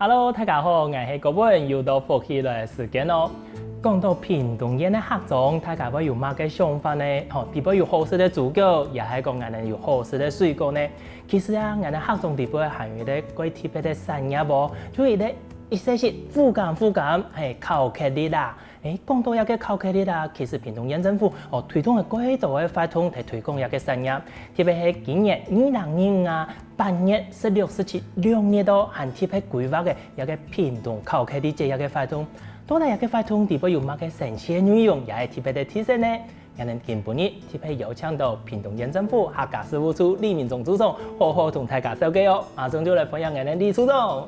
Hello，大家好，我是郭本，又到复习的时间咯。讲到屏东县的客庄，大家要有乜嘅想法呢？地方有好食的猪腳，也係講人哋有好食的水果呢。其實啊，人哋客莊地方係有啲鬼特別的產業喎，就係咧一些是富甘係靠客啲啦。講到一個靠客啲啦，其實屏東縣政府推動嘅幾多嘅法通嚟推廣一個產業，特別係今年2025啊8月16、17、2年度係特別規劃嘅一個屏東靠客啲這一個法通。到底一個法通地方有乜嘅神奇嘅內容，也係特別的提升呢？我哋今半日特別邀請到屏東縣政府客家事務處李明忠處長，好好同大家紹介哦。馬上就來分享我哋李處長。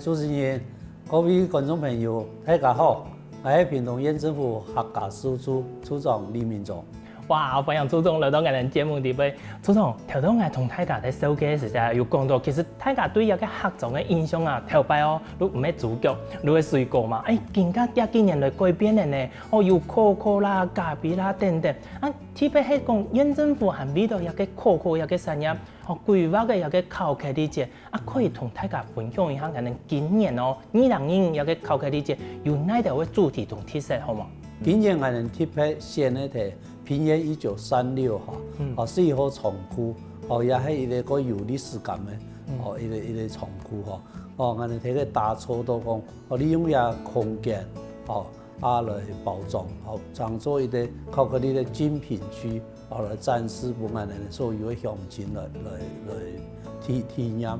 主持人，各位觀眾朋友，大家好，我係屏東縣政府客家事務處處長李明忠。哇！歡迎處長來到我哋節目地位。處長，頭先我同大家喺紹介嘅時候，有講到，其實大家對一個客莊嘅印象啊，頭擺哦，你唔係豬腳，你係水果嘛？近年來改變嘅呢，有可可啦、咖啡啦等等。特別係講縣政府係俾到一個可可一個產業，規劃嘅一個靠客啲節，可以同大家分享一下，我哋今年2025一個靠客啲節有哪條嘅主題同特色，好嗎？今年我哋特別選嘅係平安19364號廠區，也係一個有歷史感嘅，一個廠區我哋睇個打造到講，利用下空間，來包裝，創造一個靠佢哋嘅精品區，來展示俾我哋所有嘅鄉親來體驗，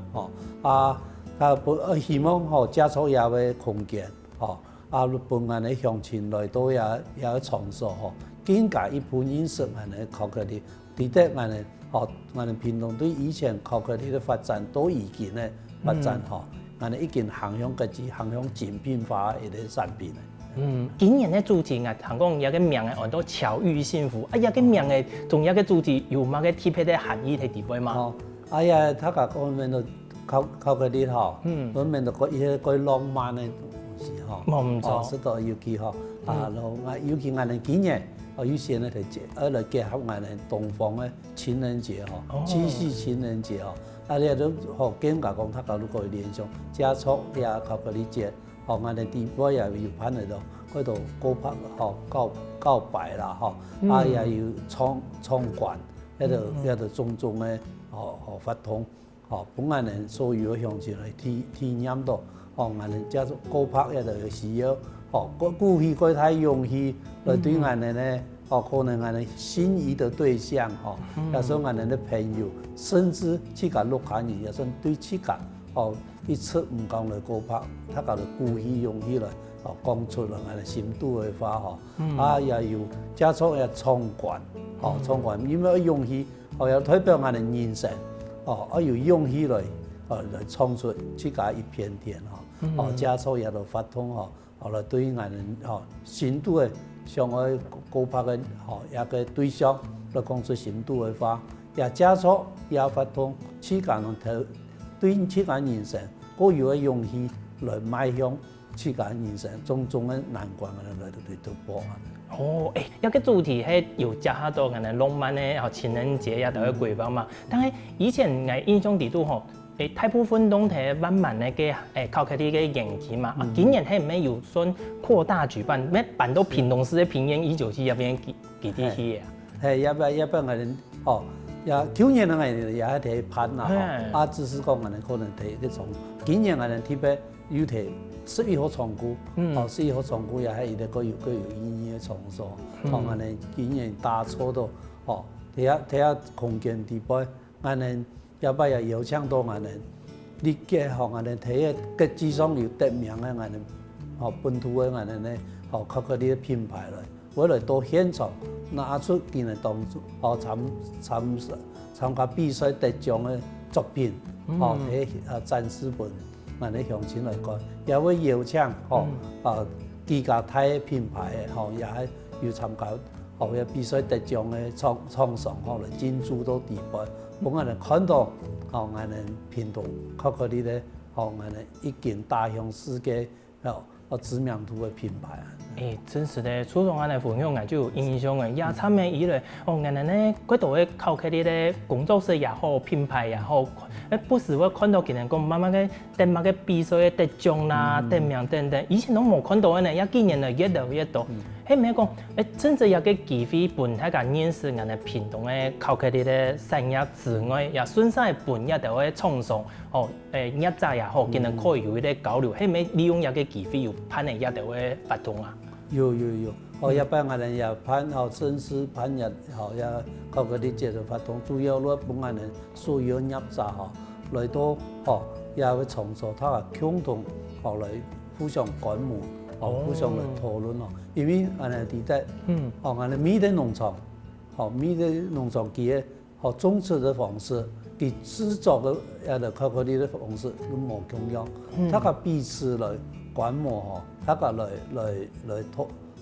希望加速下嘅空間，俾我哋鄉親來到也場所，更加一般認識我哋靠佢哋，值得我哋屏東對以前靠佢哋嘅發展都已經咧發展，我哋已經行向個行向精品化一個產品。今年嘅主題啊，行講有個名嘅，叫做巧遇幸福。有個名嘅，仲有個主題有乜嘅特別嘅含義喺地方嘛？大家講面到靠佢哋講面到一個浪漫嘅東西冇錯，識到尤其尤其我哋今年有些咧係嚟結合我哋東方嘅情人節七夕情人節你都更加講大家都可以聯想，加速也靠佢哋節。我哋地方也要辦喺度，嗰度告白告白啦，也要創館，喺度種嘅法通，本我哋所有嘅鄉親嚟體驗到，我哋加速告白喺度有需要，故意佢太容易嚟對我哋咧，可能我哋心儀的對象，有時候我哋嘅朋友，甚至自家屋企人，有時對自家。一出唔講嚟告白，他家就故意用起來，講出嚟我哋心度嘅話，也要加速嘅創館，因為用起，又代表我哋人生，要用起來，來創出自家一片天，加速也就發通，來對我哋心度嘅上愛告白嘅一個對象，來講出心度嘅話，也加速也發通，自家能頭。對自家人生，我有個勇氣來邁向自家人生，種種嘅難關我哋來到去突破。一個主題係有加下到我哋浪漫嘅情人節也都有規劃嘛。但係以前我印象地都大部分都係慢慢嘅靠佢哋嘅延期嘛。今年係唔係有算擴大舉辦？咩辦到屏東市嘅平安197入邊幾啲嘢啊？係一般我哋去年我哋也係睇盤啦，只是講我哋可能睇嗰種，今年我哋特別要睇11號廠區，11號廠區也係一個有意義嘅場所，我哋今年打造到，睇下空間地方，我哋要不要邀請到我哋，你結合我哋睇個機上有得名嘅我哋，本土嘅我哋咧，靠嗰啲品牌來。我來到現場拿出佢哋當參加比賽得獎嘅作品，喺展示本，我哋鄉親來講，也會邀請幾家大品牌嘅，也係要參加有比賽得獎嘅廠商來進駐到地方，幫我哋看到我哋屏東靠佢哋咧，我哋已經打向世界。知名度的品牌啊。真是的，初中安尼分享啊就有印象的，野餐的以来，安尼呢，几多的考克哩咧工作室也好，品牌也好，不时我看到今日讲慢慢嘅电马嘅比赛嘅得奖啦、得名等等，以前拢冇看到嘅呢，也今年就越来越多。迄咪讲，真正也个机会，本大家认识俺哋屏东嘅考克哩咧产业之外，也顺势本也就会创上业者也好，今日可以有迄个交流，迄咪利用也个机会有攀嘅也就会发动啊。有，一般俺人也攀正式攀也也考克哩节的发动，主要咧本俺人所有业者来到也会创造他嘅共同来互相观摩。互相来讨论因为俺哋伫在，俺哋米的农场，米的农场佢嘅种植的方式，佢制作嘅巧克力的方式都冇共样，大家彼此来观摩大家来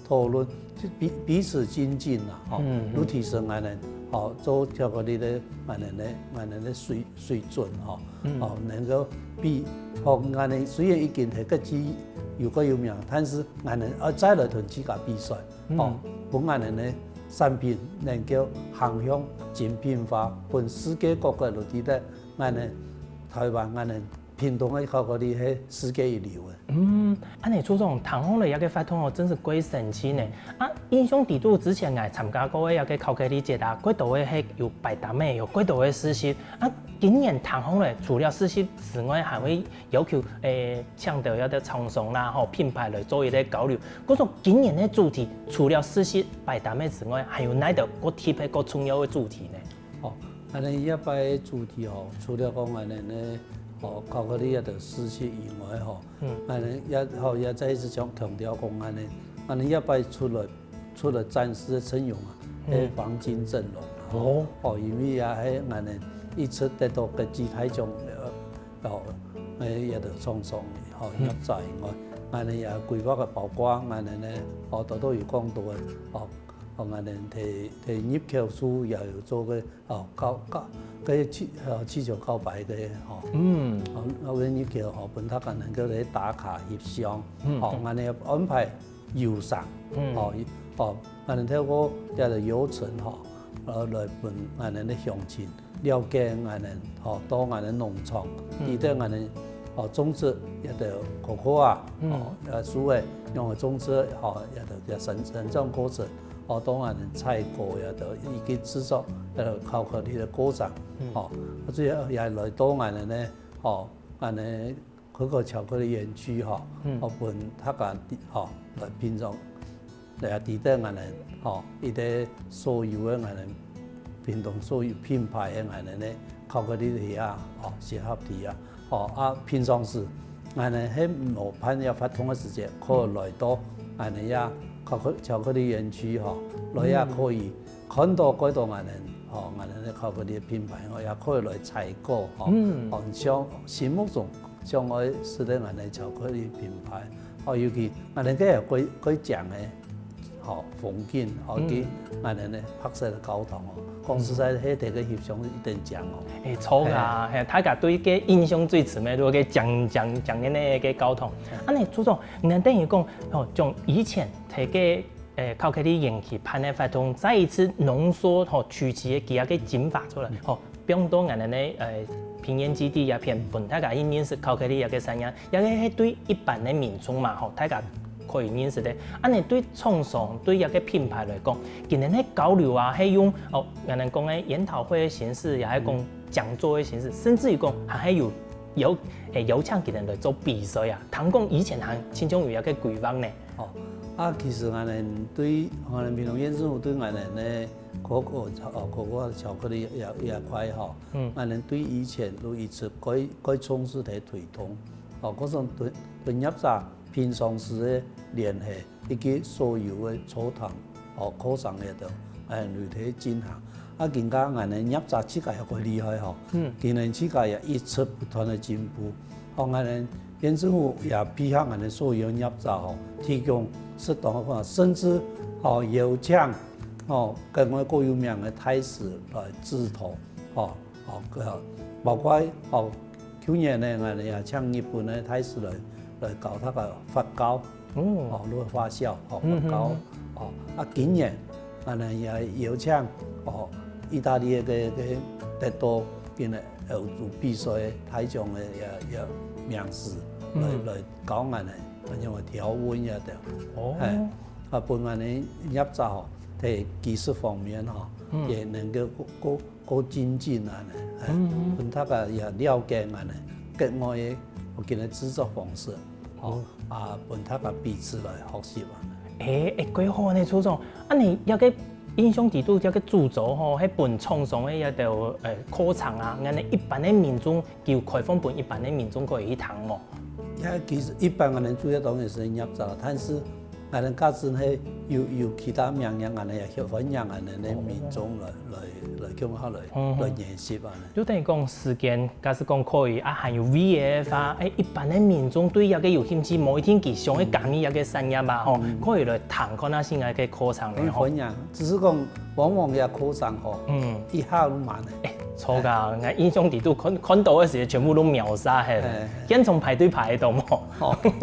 讨论，彼此精进啦，都提升俺哋做巧克力的俺哋的水准能够比俺哋虽然已经係個之。有個有名，但是俺人再來同自家比賽，本俺人的產品能夠航向精品化，本世界各國都知道，俺人台灣俺人屏東的巧克力係世界一流的。安尼做種糖烘的一個發通真是幾神奇呢！印象地度之前我參加過一個巧克力節幾多位係有擺攤的，有幾多位實習今年糖烘咧，除了實習之外，還會要求搶到一啲廠商啦、品牌來做一啲交流。嗰種今年的主題，除了實習擺攤的之外，還有哪個個特別個重要的主題呢？俺哋一擺主題除了講俺哋咧，巧克力一條實習以外俺哋也再一次強調講俺哋一擺出來展示的陣容係黃金陣容因為也係俺哋。一直得到國際體獎一條創上業者以外，俺哋也規劃嘅包括俺哋咧，都有講到嘅，俺哋提入口處也有做嘅市場告白嘅我嘅入口本他能夠嚟打卡協商，俺哋安排遊賞，俺哋透過一個遊程來本俺哋嘅鄉親。了解俺人到俺人農場，記得俺人種植一條可可啊，所謂用嘅種植一條成長過程，到俺人採購一條已經製作一條巧克力嘅過程，最後也來到俺人咧，俺人嗰個巧克力園區本他個來品嘗，嚟記得俺人一啲所有嘅俺人。屏東所有品牌嘅俺人咧，巧克力體結合體平常時俺人喺無攀要發通嘅時節，可以來到俺人也巧克力園區來也可以看到幾多俺人嘅巧克力品牌，也可以來採購像心目中想愛食啲俺人巧克力品牌，尤其俺人嘅係幾正嘅。風景，佢俺哋咧拍攝嘅交通講實在，喺地嘅協商一定講錯㗎，大家對個印象最深嘅都係講呢個交通。你朱總，你等於講從以前睇個巧克力園區辦嘅活動，再一次濃縮初期嘅幾個精華出來，比如講俺哋咧平原基地一片本，大家認識巧克力一個產業，一個係對一般嘅民眾嘛，大家。可以認識的，你對廠商對一個品牌來講，今年嘅交流係用人哋講嘅研討會嘅形式，也係講講座嘅形式，甚至於講還係有請佢哋來做比賽啊。聽講以前係其中有一個規劃呢。其實我哋對我哋屏東縣政府對我哋咧嗰個巧克力也塊我哋對以前都一直該從事嚟推動，嗰種對業者。平常時嘅聯繫，以及所有嘅草堂、課上嘅度，媒體進行。更加我哋業者自家又幾厲害今年自家也一直不斷嘅進步。我哋縣政府也配合我哋所有業者提供適當嘅方法，甚至邀請跟我各有名嘅大使來指導，包括去年咧我哋也請日本嘅大使來。来搞他个发酵，哦，来发酵，哦，发酵，哦，今年俺们也邀请哦，意大利嘅得多边个有比赛台上嘅也名师来教俺们，因为调温也得，哦，啊，帮俺们入灶，喺技术方面也能够够精进啊，帮他个也了解俺们国外嘅我见嘅制作方式，哦，帮他个彼此来学习啊。几好呢，楚总，你有个影响程度，有个著作吼，喺本创上嘅也就课程啊，俺哋一般嘅民众叫开放本一般嘅民众可以去谈哦。其实一般人主要当然是入灶，但是俺哋家阵係有其他名人，俺哋也去分享俺哋啲民众来向下来认识啊。就等于讲时间，假使讲可以还有 VF 一般嘅民众对一个有兴趣，某一天佢想去教你一个产业嘛，可以来谈看那先嘅课程嚟分享，只是讲往往嘅课程一下都慢嘅。错噶，我印象地都看到嘅時全部都秒殺係，現場排隊排到冇。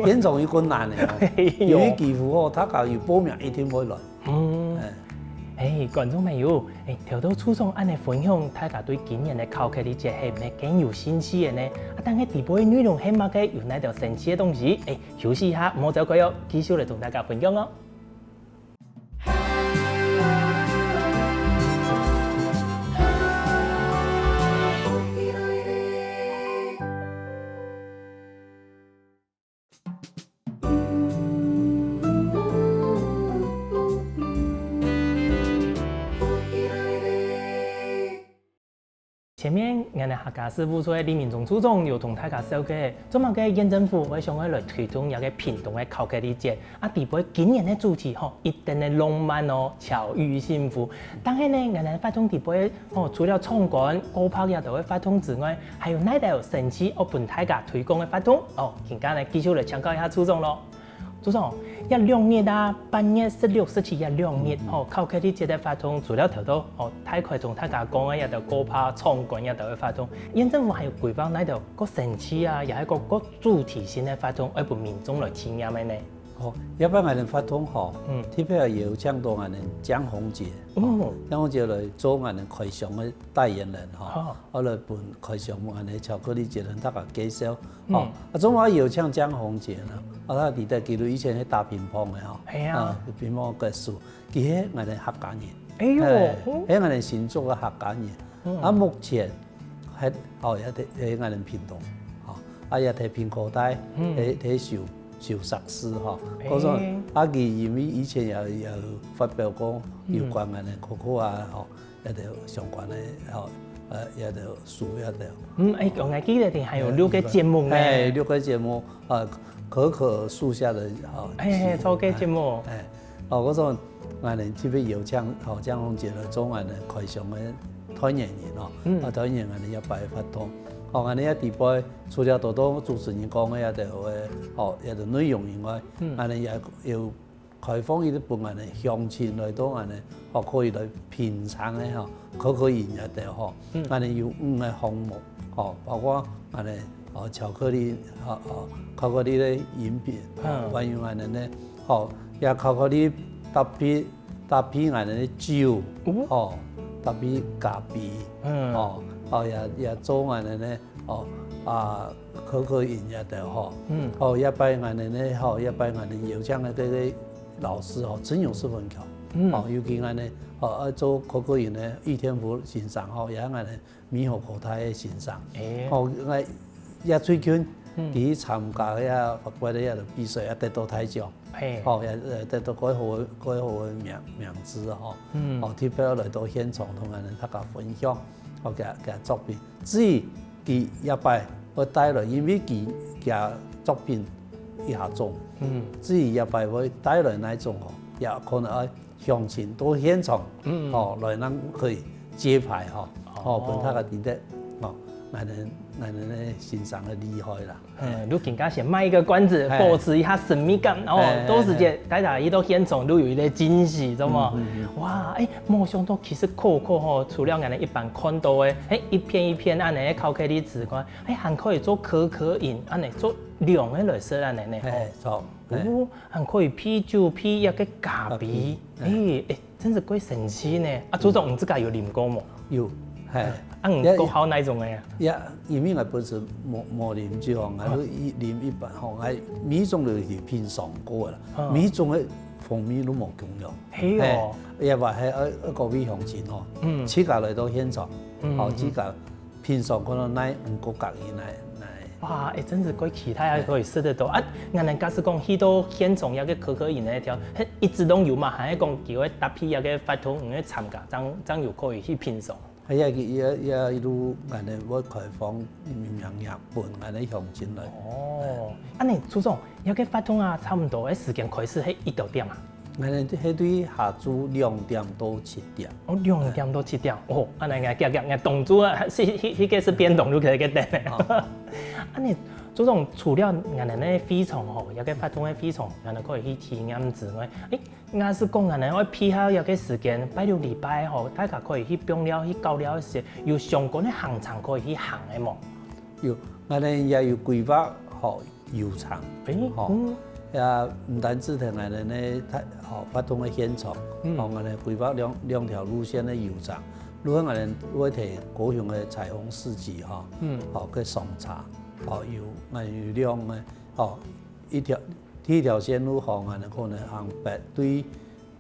現場有困難嘅，由於幾乎他假如報名一定會來。觀眾朋友，條到初中按你分享，大家對今年嘅考級嘅節係咩更有興趣嘅呢？但係直播嘅內容係乜嘅？有哪條神奇嘅東西？休息一下，唔好走開哦，繼續嚟同大家分享哦。前面我哋客家師傅所李明忠處長有同大家紹介，做乜嘅縣政府會想去來推動一個屏東嘅考級嘅節，地盤今年嘅主題一定係浪漫哦，巧遇幸福。但係呢，我哋發通地盤除了創館、高拍也度嘅發通之外，還有哪條神奇我幫大家推廣嘅發通？而家呢繼續嚟請教一下處長咯。處長，一2月8月16、17一2月，考級啲節嘅發通，除了頭到大概同大家講嘅一條高拍創館一條嘅發通，縣政府還有規劃哪條個城市啊，又係個主題性嘅發通，嚟幫民眾來體驗嘅呢？一般我哋發通特別係邀請到我哋江宏傑，江宏傑來做我哋開箱嘅代言人我來幫開箱我哋巧克力節人大家介紹總話邀請江宏傑啦，他哋在記錄以前喺打乒乓嘅乒乓嘅數，佢係我哋客家人，係我哋新竹嘅客家人，目前係也喺我哋屏東，也喺屏科大喺受碩士嗰種佢因為以前有發表過有關嘅可可一條相關嘅一條書一條。我記得定係有6個節目呢？6個節目可可樹下的錯嘅節目。嗰種我哋特別邀請江宏傑來做我哋開箱嘅代言人代言人我哋一擺發通。我哋一地盤除了多多主持人講嘅一條一條內容以外，我哋也要開放一啲幫我哋鄉親來到我哋可以來品嚐嘅可可園一條我哋有5個項目包括我哋巧克力巧克力嘅飲品，還有我哋咧也巧克力搭配我哋嘅酒搭配咖啡也做我哋咧可可園一條一擺我哋咧一擺我哋邀請嘅啲老師真有十分巧，尤其我哋做可可園咧余天福先生也係我哋美好國泰嘅先生，我也最近佢參加嘅法國嘅比賽也得到大獎，也得到改好嘅名字特別來到現場同我哋大家分享嘅作品。至於佢一擺會帶來，因為佢嘅作品一下種，至於一擺會帶來那種也可能鄉親到現場來能可以接牌幫大家點得我哋俺们的欣赏的厉害啦。你更加先卖一个关子，保持一下神秘感，然后多时间大家一到现场都有一个惊喜，知吗？哇，没想到其实可可吼，除了俺们一般看到的，一片一片按那烤开的纸块，还可以做可可饮，按那做凉的来食按那呢。错。还可以啤酒啤一个咖啡，真是鬼神奇呢！朱总，你自家有啉过冇？有，够好哪种的呀？因为我本身冇啉酒，我都啉一般吼，我每种就是品尝过啦，每种的风味都冇共样。係哦，也話係一個味向前吼，自家嚟到現場，自家品嘗可能乃5個角以內。哇，真是鬼其他也可以試得到啊！我哋假使講去到現場一個可可飲那條，一直都有嘛，還係講叫佢搭配一個法通去參加，咁又可以去品嘗。係啊，一路我哋會開放名日本，我哋向前嚟。哦，你朱總，一個法通啊，差唔多嘅時間開始係1到點啊？我哋係對下晝2點到7點。哦，2點到7點。哦，安尼我動作啊，迄個是變動就可以個點咧。你朱總除了我哋咧飛蟲吼，一個法通嘅飛蟲，我哋可以去體驗之外，我是講我哋可以配合一個時間，拜六禮拜吼，大家可以去冰了、去搞了時，有相關嘅行程可以去行嘅冇？有，我哋也有規劃好遊場。也唔單止同我哋咧，法通嘅現場，我哋規劃兩條路線嘅遊場。如果我哋會提高雄嘅彩虹市集去送茶，有兩個，一條線路我哋可能行北對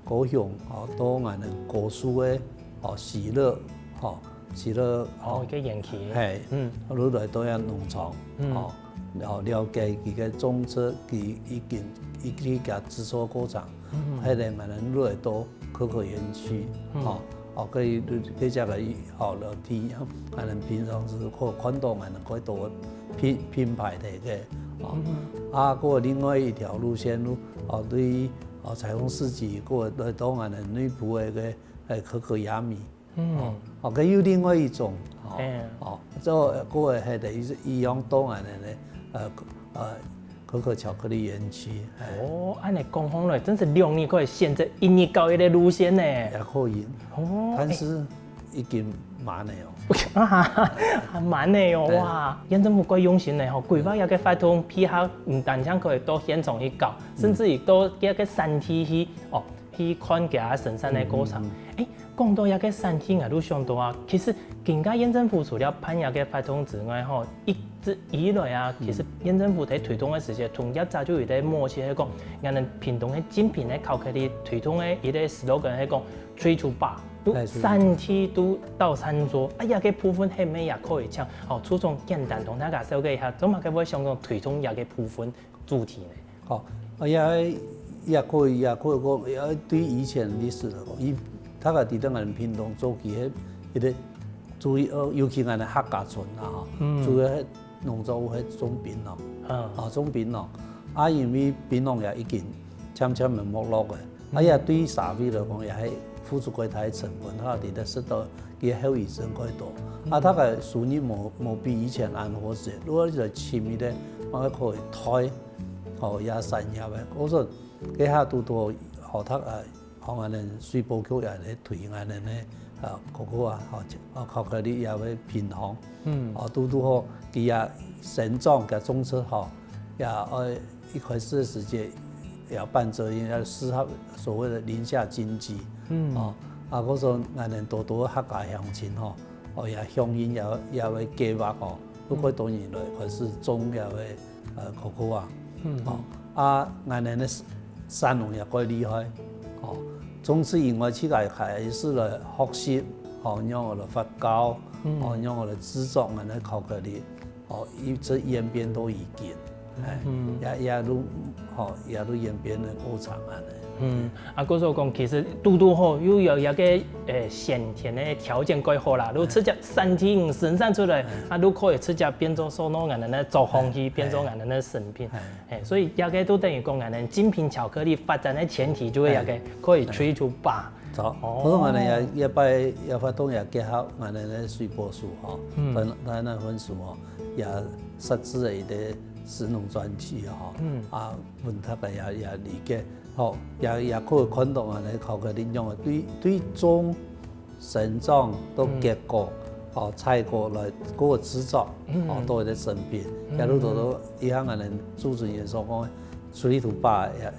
高雄，到我哋高速嘅喜樂，嘅延期，路來到呀農場，了解佢嘅種車，佢已家製作過程，係令我哋路來到可可園區，可以只個樓梯，我哋平常是可看到我哋嗰度品牌嘅，個另外一條路線路，對彩虹市集，個來到我哋內部嘅可可亞米。佢有另外一種，做嗰個係一樣多人咧，可可巧克力園區。按你講起來，真是2年可以選擇1年搞一個路線呢。也可以，但是已經慢了哦。慢了哦，哇！縣政府怪用心的吼，規劃一個法通配合，唔單止可以到現場去搞，甚至於到一個山體去看佢神山的過程。講到一個山體，我都想到啊，其實更加縣政府除了辦一個法通之外，一直以來啊，其實縣政府在推動的時候，從一早就有在默契去講，我哋屏東的精品的考克的推動的一個 slogan 係講 3 to 8，都山體都到山桌，一個部分係咩也可以唱，初中簡單同大家紹介一下，怎麼個會想講推動一個部分主題呢？也可以講，也對以前歷史嚟講，大家喺我哋屏東早期迄個注意，尤其我哋客家村啊，主要係農作物係種檳榔，種檳榔，因為檳榔也已經漸漸沒落嘅，也對社會嚟講也係付出過大成本，佢哋得受到嘅後遺症過多，大家收入冇比以前安好些，如果就前面咧，我可以推，也散入嘅，我說佢下都多學他我哋水保局也嚟推我哋咧，可可巧克力也會品行，都好，佢也成長嘅種出好，也一開始嘅時間也辦這樣，要適合所謂的寧夏經濟，嗰種我哋多多客家鄉親也鄉音也會計劃不過當然來開始種也會可可我哋咧山農也怪厲害，從此以外，自家開始來學習，讓我哋發酵，讓我哋製作我哋巧克力，一直演變到而今，也都也都演变的过程啊。嗰所讲其实拄好，又有一个先天的条件改好啦，如直接身体生产出来，都可以直接变做所有人的做空气，变做人的成品。所以一个都等于讲人精品巧克力发展的前提，就会一个可以推出吧。所以我哋也发动也结合我哋的水果树但那份树也设置了一个使用专区问他嘅也理解，也可以看到我哋巧克力用对种生长到结果采果来嗰个制作都係啲成品，也都到以後我哋主持人所講。水土巴也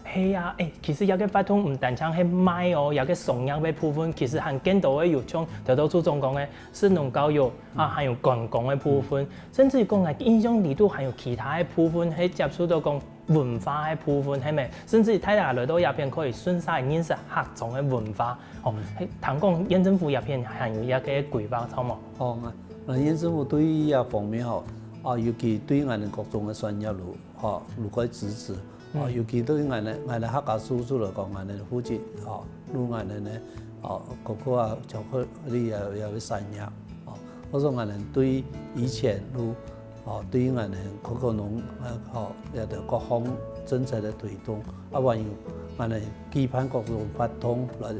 係啊，其實有個發通唔單止係賣有個商業嘅部分，其實還見到嘅有像頭頭朱總講嘅神農教育還有觀光嘅部分，甚至講影響力度還有其他嘅部分，係接觸到講文化嘅部分，係咪？甚至睇下來到入邊可以順勢認識各種嘅文化。談講縣政府入邊還有一個規劃，錯冇？縣政府對呢一方面尤其對我哋各種嘅商業如果支持，尤其對我哋客家叔叔嚟講，我哋負責如我哋咧，嗰個巧克力有產業，我說我哋對以前對我哋嗰個農有啲各項政策嘅推動，還有我哋期盼各種發通來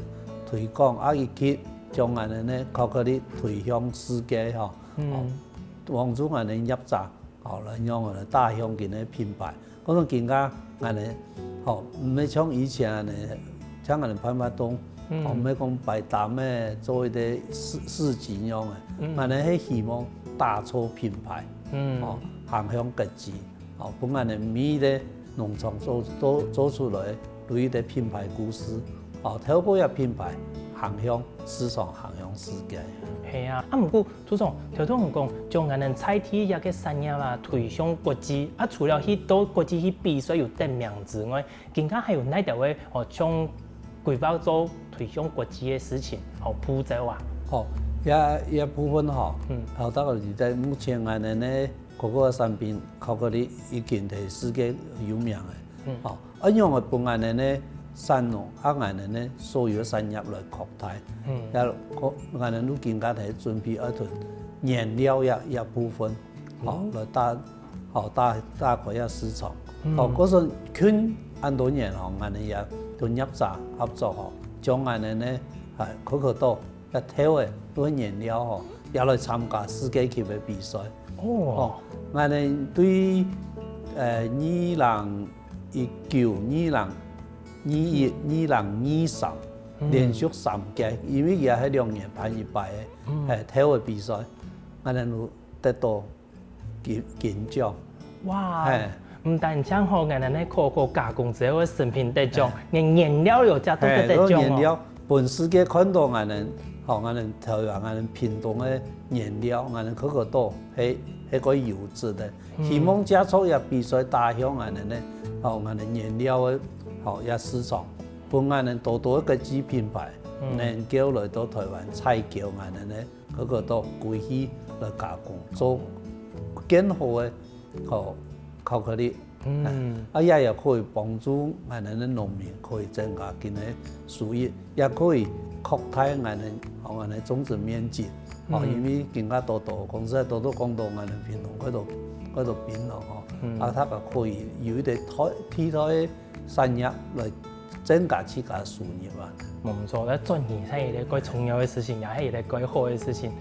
推廣，以及將我哋咧巧克力推向世界幫助我哋入閘。來讓我哋打響佢嘅品牌，嗰種更加我哋唔係像以前像我哋潘發東，唔係講擺攤咩做一啲市集樣嘅，我哋係希望打出品牌，行向國際，幫我哋每個農場做出來對啲品牌故事，透過一品牌行向市場，行向世界。係啊，不過朱總，頭先我講將我哋菜體一個產業推向國際，除了去到國際去比賽有得名之外，更加還有哪條位將規劃做推向國際嘅事情，鋪走啊？一部分大概是在目前我哋咧嗰個產品巧克力已經係世界有名嘅，因為我幫我哋咧。產農我哋咧所有產業來擴大，我哋都更加係準備一團原料一部分，來打開一市場。嗰陣圈很多年我哋也同入閘合作，將我哋咧係可可多一條嘅嗰原料也來參加世界級嘅比賽。我哋對2019、2020連續3屆，因為也係2年辦一擺嘅體育比賽，我哋都得到金獎。哇！唔單止我哋咧可可加工之後嘅成品得獎，連原料又加都得獎。原料本世界看到我哋台灣我哋屏東嘅原料，我哋可可多係個優質嘅，希望接觸也比賽打響我哋咧，我哋原料嘅。也市場，幫我哋多一個子品牌，能夠來到台灣採購我哋咧，嗰個都歸去來加工，做更好嘅巧克力，也可以幫助我哋嘅農民可以增加佢哋收益，也可以擴大我哋種植面積，因為更加多公司多講到我哋屏東嗰度變咯，佢就可以有一啲替代產業來增加自家收入啊！冇錯，咧轉移係一個重要嘅事情，也係一個好嘅事情。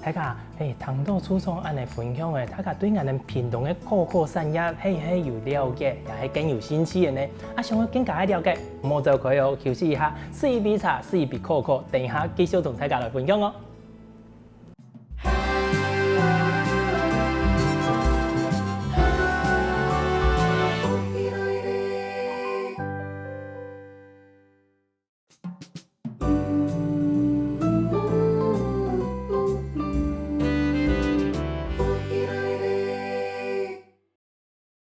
大家聽到朱總安尼分享嘅，大家對我哋屏東嘅可可產業係有了解，也係更有興趣嘅呢。想要更加了解，冇就可以休息一下，試一杯茶，試一杯可可，等一下繼續同大家來分享哦。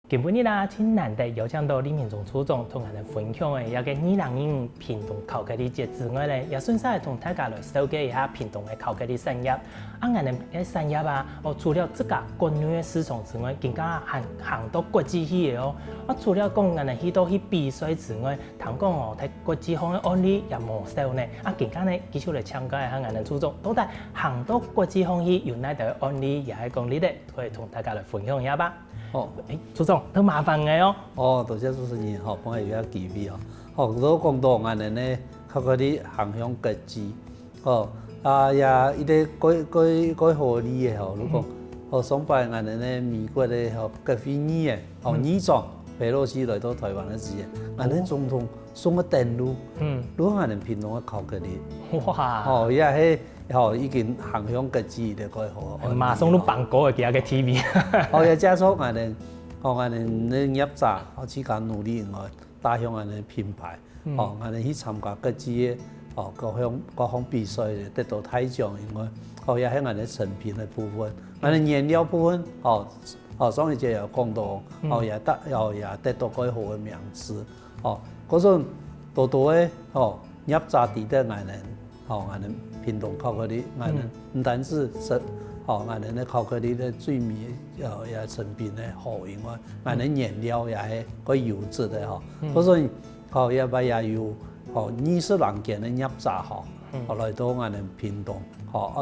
今晡日啦，真难得邀請到李明忠處長同我哋分享嘅一個2025屏東考克哩節之外咧，也順勢同大家來了解一下屏東嘅考克哩產業。我哋嘅產業啊，除了自家國內嘅市場之外，更加行到國際去嘅哦。除了講我哋去到去比賽之外，聽講喺國際方嘅案例也無少呢。更加呢，繼續來請教一下我哋處長，到底行到國際方去有哪啲案例，也係講呢啲，可以同大家來分享一下吧。處長都麻煩嘅哦。多謝主持人幫我有一機會如果講到我哋呢，考克哩行向國際也一啲改合理嘅如果上擺我哋呢美國嘅國會議員議長佩洛西來到台灣嘅時候，我哋總統送個電路，攞我哋屏東嘅考克哩，哇！也係已經行向國際嘅改合，馬上都辦過嘅幾個 TV， 也加速我哋業者自家努力外，打響我哋品牌，我哋去參加國際嘅各項比賽得到大獎以外，也喺我哋成品嘅部分，我哋原料部分，上一節又講到，也得到改好嘅名次，嗰種多多嘅業者抵得我哋屏東考克哩，我哋唔單止我哋咧考克哩咧最美也成品咧好以外，我哋原料也係個優質嘅嗰種也有20人間嘅業者來到我哋屏東，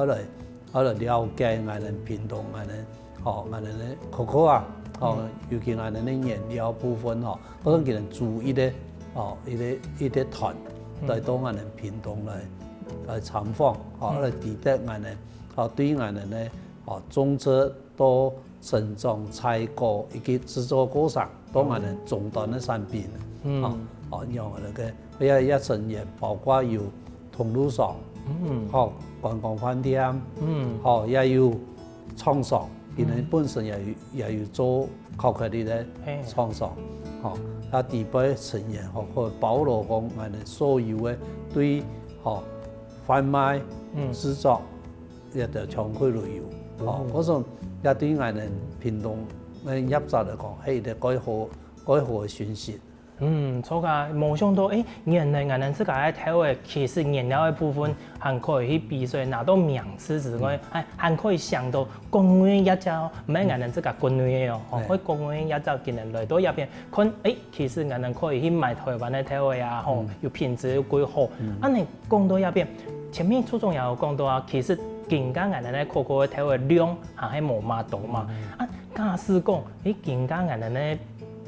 來了解我哋屏東我哋咧可可啊，尤其我哋咧原料部分嗰種叫人注意咧一啲團來到我哋屏東來參訪，來抵得我哋對我哋咧種植到生長採購以及製作過程，到我哋終端嘅產品，讓我哋嘅一層嘢包括有通路商，觀光飯店，也有廠商，佢哋本身也有做考克哩嘅廠商，地位成員可包羅講我哋所有嘅對販賣製作一條長區旅遊，嗰種也對我哋屏東嘅業者嚟講係一個改好嘅訊息。錯㗎，冇想到原來我哋自家喺台灣其實原料嘅部分還可以去比賽拿到名次之外，還可以想到國外業者，唔係我哋自家國內嘅可以國外業者見人來到入邊看，其實我哋可以去買台灣嘅台灣啊，有品質有幾好。你講到入邊，前面處長也有講到啊，其實更加我哋咧可可嘅台灣量係冇咁多嘛。假使講，更加我哋咧。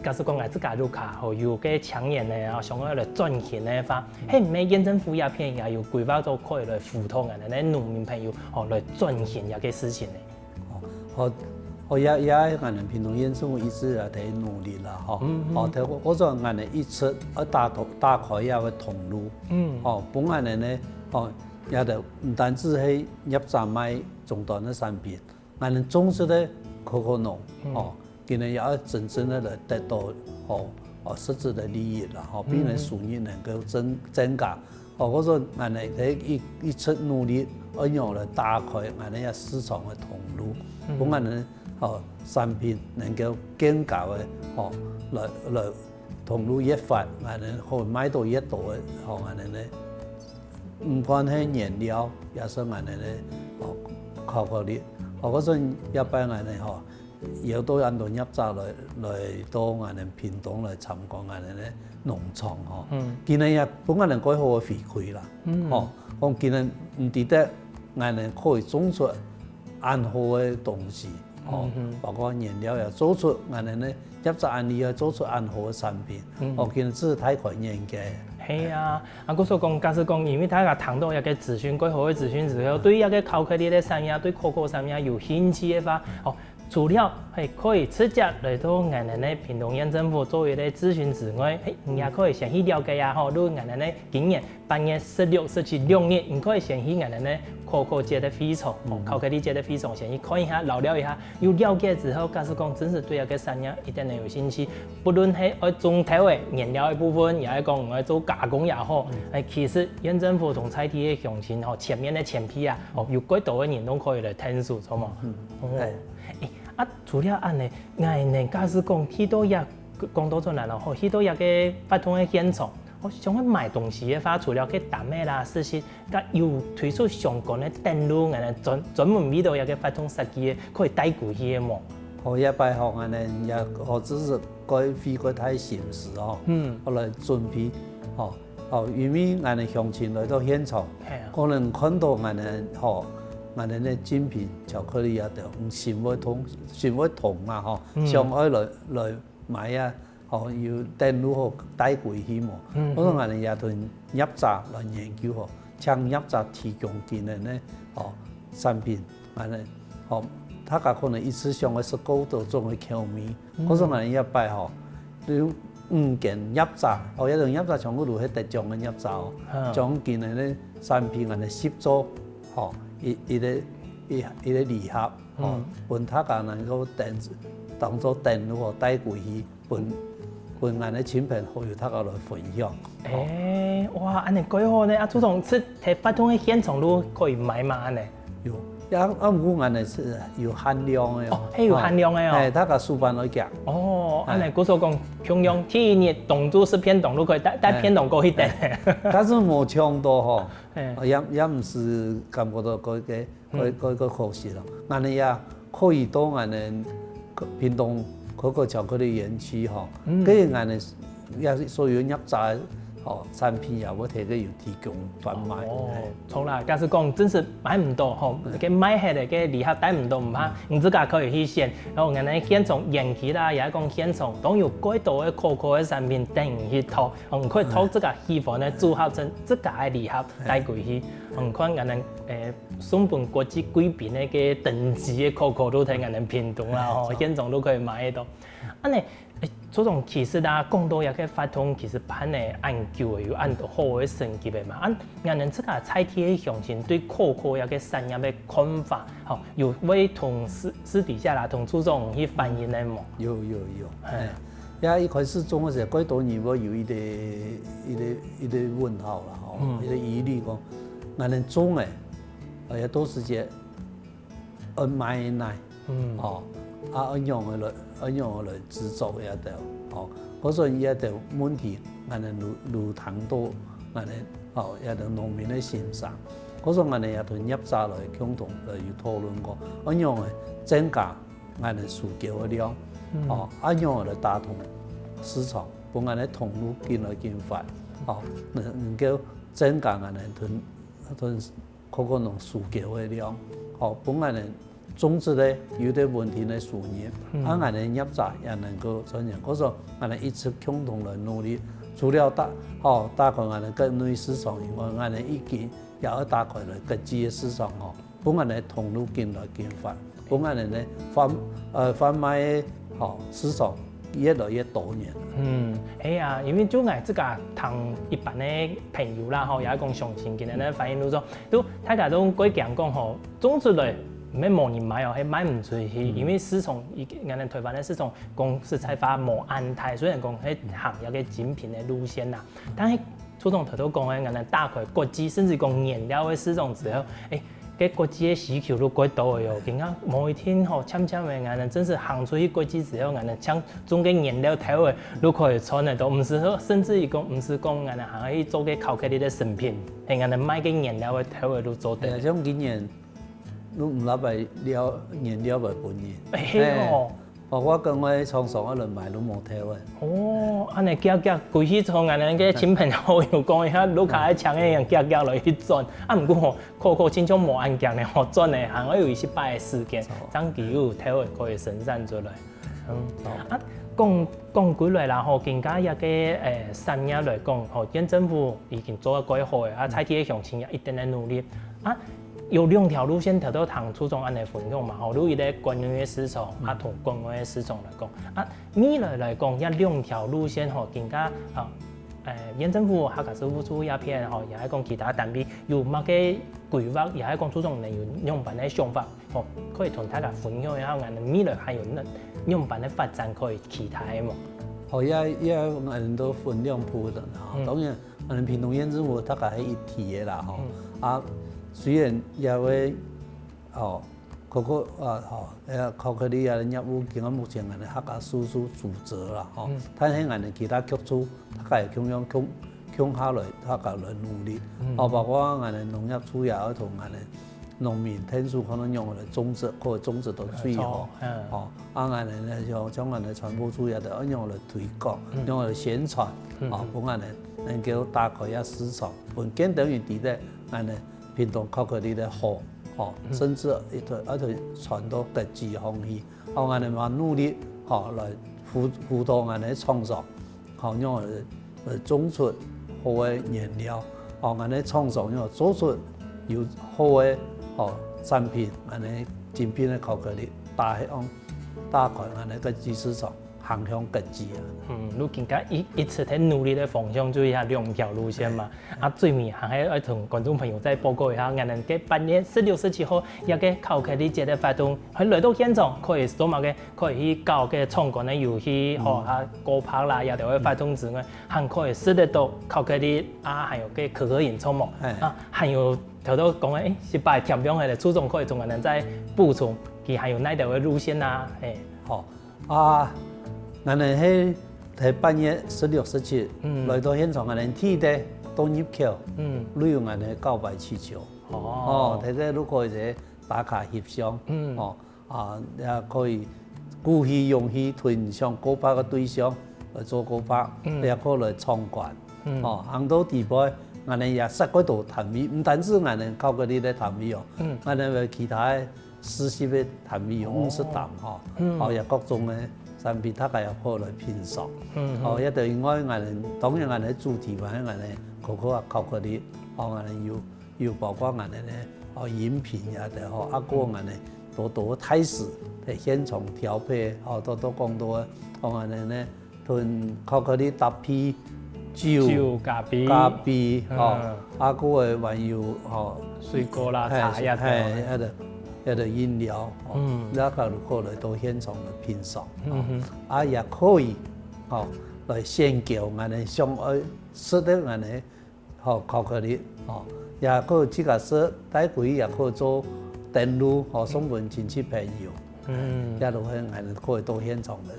假使講我自家入卡有個搶眼嘅想要來賺錢嘅話，喺唔係縣政府入邊也有規劃到可以來輔導我哋啲農民朋友來賺錢嘅事情咧。也我哋屏東縣政府一直嚟睇努力啦，嗰種我哋一出打開一個通路，幫我哋咧也就唔單止係業者賣終端嘅產品，我哋種出嘅可可農，佢哋也真正的來得到實質的利益啦，俾人收入能夠增加。嗰種我哋喺一出努力，應用來打開我哋嘅市場嘅通路，幫我哋產品能夠更加嘅來通路越發，我哋可以買到越多嘅，我哋咧唔管係原料，也是我哋咧考克哩，嗰種一般我哋有多人到業者來到我哋屏東來參觀我哋咧農場佢哋也幫我哋改好嘅回饋啦，我見人唔記得我哋可以種出安好嘅東西，包括原料也做出我哋咧業者安利也做出安好嘅產品，我見真係太過嚴格。係啊，我所講，假使講，因為大家談到一個資訊，改好嘅資訊之後，對一個考克哩嘅產業，對可可產業有興趣嘅話，除了係可以直接來到我哋咧屏東縣政府作為咧諮詢之外，你也可以先去了解下如果我哋咧今年8月16、17、2日，你可以先去我哋咧可可節的會場，考克哩節的會場先去看一下、聊一下。有了解之後，假使講真是對一個產業一定係有興趣，不論係愛種台灣原料嘅部分，也係講愛做加工也好，其實縣政府同菜地嘅鄉親前面嘅前批有幾多嘅人都可以來聽數，錯嘛？啊，除了安尼，俺假使讲许多也讲到出来咯，吼，许多也个发通的现场，我想去卖东西的话，除了去谈的啦，事情，甲又推出相关的电路，俺专门味道也个发通设计的，可以带过去的嘛。好一摆吼，俺哋也或者是该费过太心思哦，后来准备，因为俺哋乡亲来到现场，可能看到俺哋俺哋的精品巧克力啊，就心会痛嘛吼，上海来买啊，要电路好带过去嘛，我说俺哋也同入闸来研究吼，将入闸提供给人呢，产品，俺哋他家可能一次上嘅19度钟嘅巧米，我说俺哋一摆你5件入闸，一同入闸全部都係特獎嘅入闸，將件嘅咧產品我哋攝咗，一個禮盒，本他家能夠當做電路帶過去，本我哋親朋好友他家來分享。哇，安尼幾好呢！啊，朱總，即係發通嘅現場都可以買嘛？安尼有。唔過，俺哋是有限量嘅哦，係有限量嘅哦。係，他個書辦來夾。安尼古所講，強用第一年動作是偏動都可以，但偏動過去點。但是冇搶到也唔是感覺到個可惜咯。俺哋也可以到俺哋偏動嗰個巧克力園區跟住俺哋也所有入閘。產品也會提個有提供販賣。錯啦，假使講真是買唔到嘅買下嚟嘅禮盒帶唔到唔怕，唔自家可以去選，然後人哋現場延期啦，也係講現場當有幾多嘅可可嘅產品等去套，唔可以套自家希望咧組合成自家嘅禮盒帶過去，唔看人哋送本國際貴賓咧嘅等級嘅可可都睇人哋偏動啦，現場都可以買到。安尼。這種其實啦，講到也可以發通，其實辦嘅研究有按到好嘅成績嘅嘛。人哋自家採體嘅鄉親對可可也個產業嘅看法，有會同私底下啦，同朱總去反映嘅嘛。有，也一開始種嘅時候，幾多年我有一個問號啦，一個疑慮講，人哋種嘅，也都是隻按買奶，按樣來製作也得，嗰陣也得問題，人哋路糖多，人哋也得農民嘅欣賞，嗰陣人哋也同入閘來共同來要討論過，按樣嘅增加人哋需求嘅量，按樣來打通市場，幫人哋通路建來建發，能夠增加人哋同嗰個農需求嘅量，幫人哋。總之咧，有啲問題嘅事業，俺哋入閘也能夠怎樣？嗰時候俺哋一直共同來努力，除了打開俺哋國內市場以外，俺哋已經也要打開來國際嘅市場幫俺哋通路建來建發，幫俺哋咧販賣市場越來越多年。係啊，因為就我自家同一般嘅朋友啦，也講詳情，今日咧反映到咗，都大家都幾講講總之咧。唔係冇人買係買唔出去，因為市場人哋台灣嘅市場講實在話冇安泰，雖然講係行一個精品嘅路線啦，但係朱總頭都講嘅，人哋打開國際，甚至講原料嘅市場之後，嘅國際嘅需求都幾多嘅喎，而家每天漸漸嘅人哋真是行出去國際之後，人哋將種嘅原料睇嘅都可以傳得到，唔是甚至於講唔是講人哋行去做嘅巧克力嘅成品，係人哋買嘅原料嘅睇嘅都做得。種經驗。你唔攞嚟原料咪本嘢。我跟我廠商嗰輪買都冇睇喎。安尼夾規氣從安尼嘅親朋好友講一下，攞卡喺搶一樣夾來去轉。唔過可親像冇安夾咧，轉嚟行，我有失敗嘅事件，長期有睇會可以生產出來。講幾來啦，更加一個產業來講，縣政府已經做得幾好嘅，採體嘅鄉親也一定嘅努力。有2條路線，頭都同朱總安尼分享嘛。如一個國內嘅市場，同國外嘅市場來講，未來講，一2條路線更加縣政府、客家事務處也偏也係講其他單位有乜嘅規劃，也係講朱總能有樣辦嘅想法，可以同大家分享一下，未來還有樣辦嘅發展可以期待嘛。也人都分兩步的當然，我屏東縣政府大概係一體嘅啦，雖然也會考考啊考考哩啊，业务今啊目前安尼客家叔叔主责啦吼，但係安尼其他局处，他家會共下來，他家來努力，包括安尼農業處也要同安尼農民聽數可能用我哋種植，或者種植到最好，安尼咧就將安尼傳播處也得用嚟推廣，用嚟宣傳，幫安尼能夠打開一市場，本簡等於啲咧安尼屏東考考哩咧好。甚至一條傳到各地方去，我哋嘛努力，來輔導我哋創作，用我哋種出好嘅原料，我哋創作用做出有好嘅產品，我哋精品嘅考考哩打開我哋個市場。航向各地啊！你更加一直喺努力的方向做一下兩條路線嘛。最尾還係要同觀眾朋友再報告一下，我哋嘅8月16、17號一個考考哩節的活動，喺來到現場可以做乜嘅？可以去搞嘅創館的遊戲，歌拍啦，也都會活動之外，還可以試得到考考哩還有嘅可可演唱幕還有頭都講嘅18條樣嘅初中可以同我哋再補充，佢還有哪條嘅路線啊？我哋喺8月16、17來到現場，我哋睇啲東入橋，旅遊我哋907球，睇啲都可以喺打卡翕相，也可以鼓起勇氣推上高拍嘅對象來做高拍，也可以來參觀，行到地步，我哋也實嗰度談美，唔單止我哋考考哩咧談美哦，我哋為其他實習嘅談美有50談也各種嘅。產品大家也可以來品嘗，一定應該我哋當然我哋主題話我哋考考哩，我哋要包括我哋咧飲品也得好，我哋多睇視喺現場調配，多講到我哋咧同考考哩搭配酒咖啡，個誒還有水果啦茶一個飲料，那個可來到現場來品嘗，也可以來宣教我哋上愛識得我哋考考哩，也可以自家識帶回也可以做電路送俾親戚朋友，也都係我哋可以到現場嚟。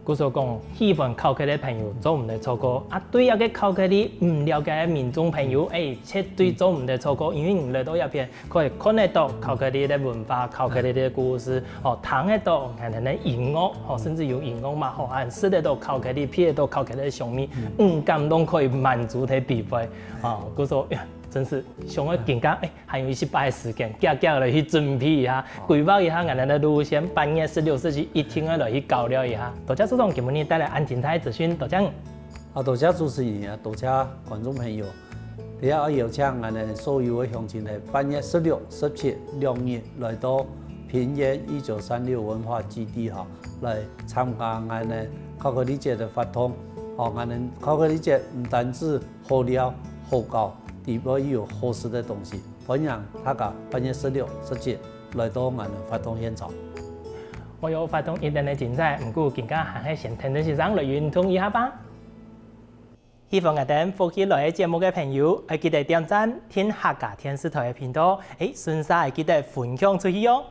故所講，希望考考哩朋友做唔得錯過，對一個考考哩唔了解嘅民眾朋友，絕對做唔得錯過，因為你來到入邊可以看得到考考哩嘅文化、考考哩嘅故事，聽得到我哋嘅音樂，甚至有音樂嘛，還識得到考考哩，睇得到考考哩嘅上面，感動可以滿足佢必備，故所。真是上個更加還有18個時間，夾來去準備一下，規劃一下我哋嘅路線，8月16、17一天來去交流一下。多謝蘇總今日帶來安精彩資訊，多謝。多謝主持人，多謝觀眾朋友。第一我邀請我哋所有嘅鄉親喺8月16、17兩日來到平原1936文化基地來參加我哋考考哩節嘅活動。我哋考考哩節唔單止好料好搞。地方有好食的東西，歡迎大家8月16、17來到我哋活動現場。我有活動一定嘅精彩，唔過更加還係先聽聽先生來運動一下吧。希望我哋歡喜來嘅節目嘅朋友，記得點讚聽客家電視台嘅頻道，順勢記得分享出去喲。